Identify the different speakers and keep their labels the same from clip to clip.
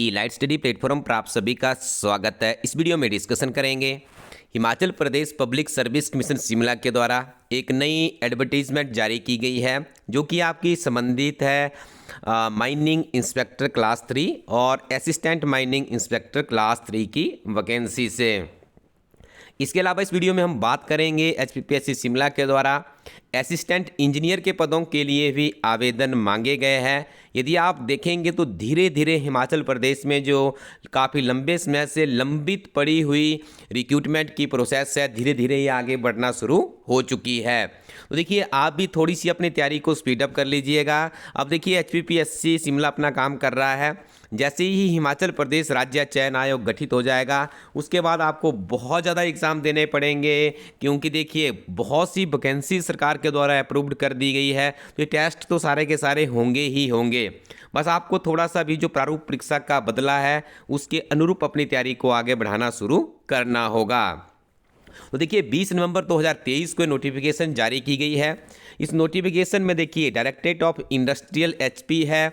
Speaker 1: ई light study platform पर आप सभी का स्वागत है। इस वीडियो में डिस्कशन करेंगे Himachal Pradesh public service commission Shimla के द्वारा एक नई एडवर्टीजमेंट जारी की गई है जो कि आपकी संबंधित है माइनिंग इंस्पेक्टर क्लास 3 और असिस्टेंट माइनिंग इंस्पेक्टर क्लास 3 की वैकेंसी से। इसके अलावा इस वीडियो में हम बात करेंगे एचपीपीएससी शिमला के द्वारा असिस्टेंट इंजीनियर के पदों के लिए भी आवेदन मांगे गए हैं। यदि आप देखेंगे तो धीरे धीरे हिमाचल प्रदेश में जो काफ़ी लंबे समय से लंबित पड़ी हुई रिक्रूटमेंट की प्रोसेस है, धीरे धीरे ये आगे बढ़ना शुरू हो चुकी है। तो देखिए, आप भी थोड़ी सी अपनी तैयारी को स्पीड अप कर लीजिएगा। अब देखिए, एचपीपीएससी शिमला अपना काम कर रहा है। जैसे ही हिमाचल प्रदेश राज्य चयन आयोग गठित हो जाएगा, उसके बाद आपको बहुत ज़्यादा एग्ज़ाम देने पड़ेंगे, क्योंकि देखिए बहुत सी वैकेंसी सरकार के द्वारा अप्रूव्ड कर दी गई है। तो ये टेस्ट तो सारे के सारे होंगे ही होंगे। बस आपको थोड़ा सा भी जो प्रारूप परीक्षा का बदला है उसके अनुरूप अपनी तैयारी को आगे बढ़ाना शुरू करना होगा। तो देखिए, 20 नवंबर 2023 को नोटिफिकेशन जारी की गई है। इस नोटिफिकेशन में देखिए डायरेक्टरेट ऑफ इंडस्ट्रियल एचपी है,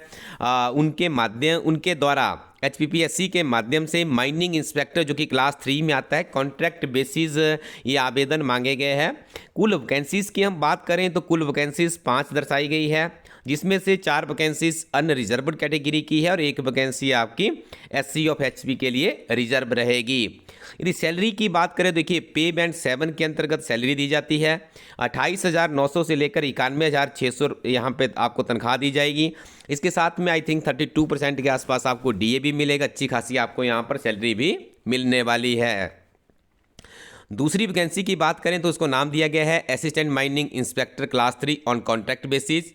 Speaker 1: उनके द्वारा एचपीपीएससी के माध्यम से माइनिंग इंस्पेक्टर जो कि क्लास 3 में आता है, कॉन्ट्रैक्ट बेसिस ये आवेदन मांगे गए हैं। कुल वैकेंसीज़ की हम बात करें तो कुल वैकेंसीज़ 5 दर्शाई गई है, जिसमें से 4 वैकेंसीज अनरिजर्व्ड कैटेगरी की है और 1 वैकेंसी आपकी एससी ऑफ एचपी के लिए रिजर्व रहेगी। यदि सैलरी की बात करें, देखिए पे बैंड 7 के अंतर्गत सैलरी दी जाती है। 28,900 से लेकर 91,600 यहाँ पे आपको तनख्वाह दी जाएगी। इसके साथ में आई थिंक 32% के आसपास आपको डीए भी मिलेगा। अच्छी खासी आपको यहाँ पर सैलरी भी मिलने वाली है। दूसरी वैकेंसी की बात करें तो उसको नाम दिया गया है assistant mining inspector class 3 on contract basis.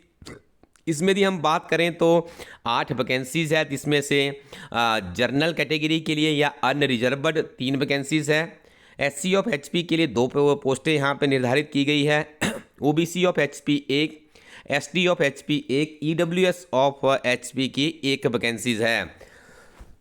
Speaker 1: इसमें यदि हम बात करें तो 8 वैकेंसीज़ है, जिसमें से जर्नल कैटेगरी के लिए या अनरिजर्व्ड 3 वैकेंसीज़ है। एससी ऑफ एचपी के लिए 2 पोस्टें यहाँ पे निर्धारित की गई है। OBC of HP 1, ST of HP 1, EWS of HP की 1 वैकेंसीज़ है।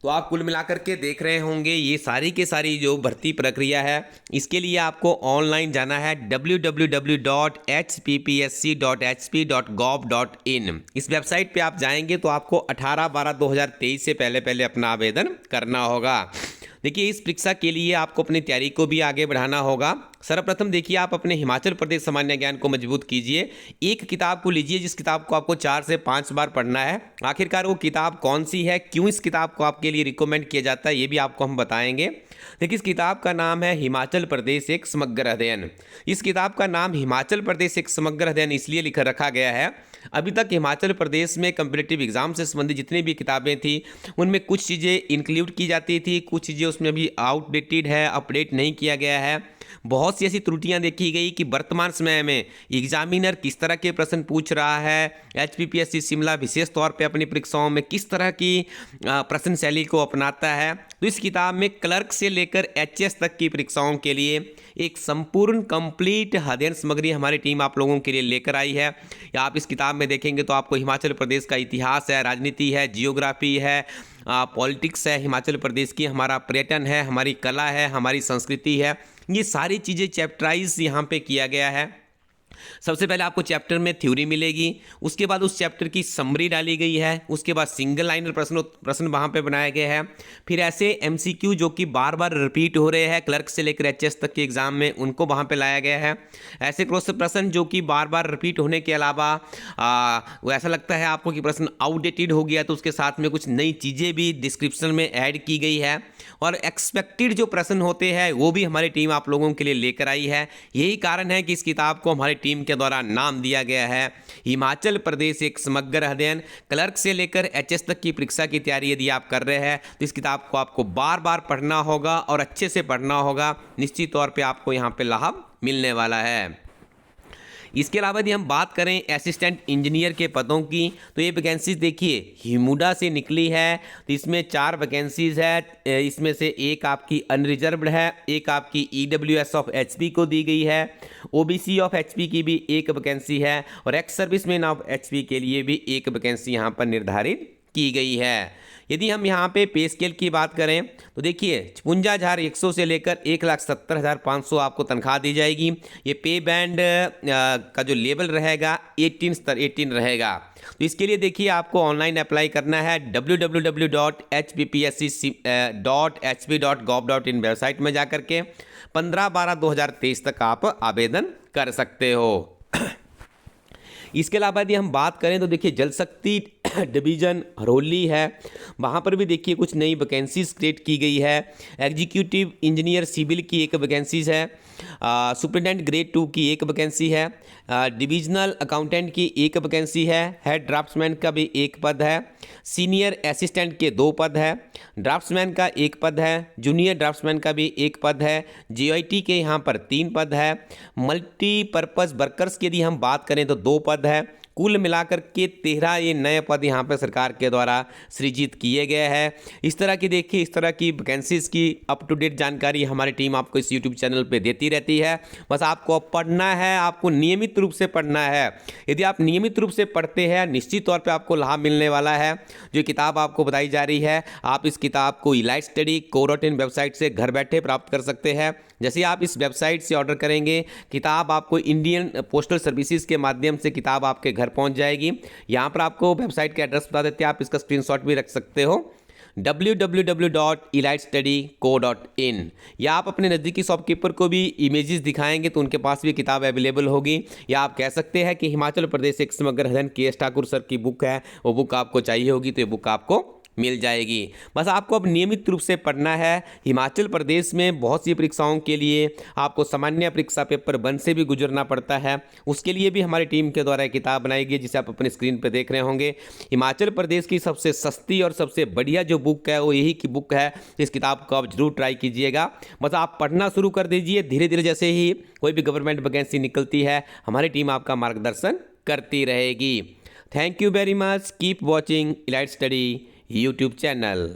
Speaker 1: तो आप कुल मिलाकर के देख रहे होंगे ये सारी के सारी जो भर्ती प्रक्रिया है, इसके लिए आपको ऑनलाइन जाना है www.hppsc.hp.gov.in। इस वेबसाइट पे आप जाएंगे तो आपको 18/12/2023 से पहले अपना आवेदन करना होगा। देखिए, इस परीक्षा के लिए आपको अपनी तैयारी को भी आगे बढ़ाना होगा। सर्वप्रथम देखिए, आप अपने हिमाचल प्रदेश सामान्य ज्ञान को मजबूत कीजिए। एक किताब को लीजिए जिस किताब को आपको 4 से 5 बार पढ़ना है। आखिरकार वो किताब कौन सी है, क्यों इस किताब को आपके लिए रिकमेंड किया जाता है, ये भी आपको हम बताएंगे। देखिए, इस किताब का नाम है हिमाचल प्रदेश एक समग्र अध्ययन। इस किताब का नाम हिमाचल प्रदेश एक समग्र अध्ययन इसलिए लिख रखा गया है, अभी तक हिमाचल प्रदेश में कम्पिटिटिव एग्जाम से संबंधित जितनी भी किताबें थी उनमें कुछ चीज़ें इंक्लूड की जाती थी, कुछ चीज़ें उसमें अभी आउटडेटेड है, अपडेट नहीं किया गया है। बहुत सी ऐसी त्रुटियां देखी गई कि वर्तमान समय में एग्जामिनर किस तरह के प्रश्न पूछ रहा है, एचपीपीएससी शिमला विशेष तौर पे अपनी परीक्षाओं में किस तरह की प्रश्न शैली को अपनाता है। तो इस किताब में क्लर्क से लेकर एचएस तक की परीक्षाओं के लिए एक संपूर्ण कंप्लीट अध्ययन सामग्री हमारी टीम आप लोगों के लिए लेकर आई है। या आप इस किताब में देखेंगे तो आपको हिमाचल प्रदेश का इतिहास है, राजनीति है, जियोग्राफी है, पॉलिटिक्स है हिमाचल प्रदेश की, हमारा पर्यटन है, हमारी कला है, हमारी संस्कृति है, ये सारी चीज़ें चैप्टराइज यहाँ पे किया गया है। सबसे पहले आपको चैप्टर में थ्योरी मिलेगी, उसके बाद उस चैप्टर की समरी डाली गई है, उसके बाद सिंगल लाइनर प्रश्न वहाँ पे बनाए गए हैं। फिर ऐसे एमसीक्यू जो कि बार बार रिपीट हो रहे हैं क्लर्क से लेकर एचएस तक के एग्जाम में, उनको वहाँ पे लाया गया है। ऐसे क्वेश्चन प्रश्न जो कि बार बार रिपीट होने के अलावा वो ऐसा लगता है आपको कि प्रश्न आउटडेटेड हो गया, तो उसके साथ में कुछ नई चीज़ें भी डिस्क्रिप्शन में ऐड की गई है। और एक्सपेक्टेड जो प्रश्न होते हैं वो भी हमारी टीम आप लोगों के लिए लेकर आई है। यही कारण है कि इस किताब को हमारी टीम के द्वारा नाम दिया गया है हिमाचल प्रदेश एक समग्र अध्ययन। क्लर्क से लेकर एचएस तक की परीक्षा की तैयारी यदि आप कर रहे हैं तो इस किताब को आपको बार बार पढ़ना होगा और अच्छे से पढ़ना होगा। निश्चित तौर पे आपको यहाँ पे लाभ मिलने वाला है। इसके अलावा यदि हम बात करें असिस्टेंट इंजीनियर के पदों की, तो ये वैकेंसीज देखिए हिमुडा से निकली है। तो इसमें 4 वैकेंसीज है, इसमें से एक आपकी अनरिजर्व्ड है, एक आपकी ईडब्ल्यूएस ऑफ एचपी को दी गई है, ओबीसी ऑफ एचपी की भी 1 वैकेंसी है और एक्स सर्विसमैन ऑफ एचपी के लिए भी 1 वैकेंसी यहाँ पर निर्धारित की गई है। यदि हम यहाँ पे पे स्केल की बात करें तो देखिए 56,100 से लेकर 1,70,500 आपको तनख्वाह दी जाएगी। ये पे बैंड का जो लेवल रहेगा 18 रहेगा। तो इसके लिए देखिए आपको ऑनलाइन अप्लाई करना है www.hppsc.hp.gov.in वेबसाइट में जाकर के 15/12/2023 तक आप आवेदन कर सकते हो। इसके अलावा यदि हम बात करें तो देखिए जल शक्ति डिवीज़न हरोली है, वहाँ पर भी देखिए कुछ नई वैकेंसीज क्रिएट की गई है। एग्जीक्यूटिव इंजीनियर सिविल की एक वैकेंसीज है, सुपरिटेंडेंट ग्रेड 2 की एक वैकेंसी है, डिविजनल अकाउंटेंट की एक वैकेंसी है, हेड ड्राफ्ट्समैन का भी एक पद है, सीनियर असिस्टेंट के 2 पद है, ड्राफ्ट्समैन का 1 पद है, जूनियर ड्राफ्ट्समैन का भी 1 पद है, जीआईटी के यहाँ पर 3 पद है, मल्टीपर्पज़ वर्कर्स की यदि हम बात करें तो 2 पद है। कुल मिलाकर के 13 ये नए पद यहाँ पर सरकार के द्वारा सृजित किए गए हैं। इस तरह की देखिए इस तरह की वैकेंसीज की अप टू डेट जानकारी हमारी टीम आपको इस यूट्यूब चैनल पे देती रहती है। बस आपको अब पढ़ना है, आपको नियमित रूप से पढ़ना है। यदि आप नियमित रूप से पढ़ते हैं निश्चित तौर पर आपको लाभ मिलने वाला है। जो किताब आपको बताई जा रही है आप इस किताब को इलाइट स्टडी co.in वेबसाइट से घर बैठे प्राप्त कर सकते हैं। जैसे आप इस वेबसाइट से ऑर्डर करेंगे किताब आपको इंडियन पोस्टल सर्विसेज के माध्यम से किताब आपके घर पहुंच जाएगी। यहाँ पर आपको वेबसाइट का एड्रेस बता देते हैं, आप इसका स्क्रीनशॉट भी रख सकते हो www.elitestudy.co.in। या आप अपने नज़दीकी शॉपकीपर को भी इमेजेस दिखाएंगे तो उनके पास भी किताब अवेलेबल होगी। या आप कह सकते हैं कि हिमाचल प्रदेश एक समग्र अध्ययन के ठाकुर सर की बुक है, वो बुक आपको चाहिए होगी तो ये बुक आपको मिल जाएगी। बस आपको अब नियमित रूप से पढ़ना है। हिमाचल प्रदेश में बहुत सी परीक्षाओं के लिए आपको सामान्य परीक्षा पेपर 1 से भी गुजरना पड़ता है। उसके लिए भी हमारी टीम के द्वारा एक किताब बनाई गई जिसे आप अपने स्क्रीन पर देख रहे होंगे। हिमाचल प्रदेश की सबसे सस्ती और सबसे बढ़िया जो बुक है वो यही की बुक है। इस किताब को आप जरूर ट्राई कीजिएगा। बस आप पढ़ना शुरू कर दीजिए, धीरे धीरे जैसे ही कोई भी गवर्नमेंट वैकेंसी निकलती है हमारी टीम आपका मार्गदर्शन करती रहेगी। Thank you very much, keep watching elite study YouTube channel.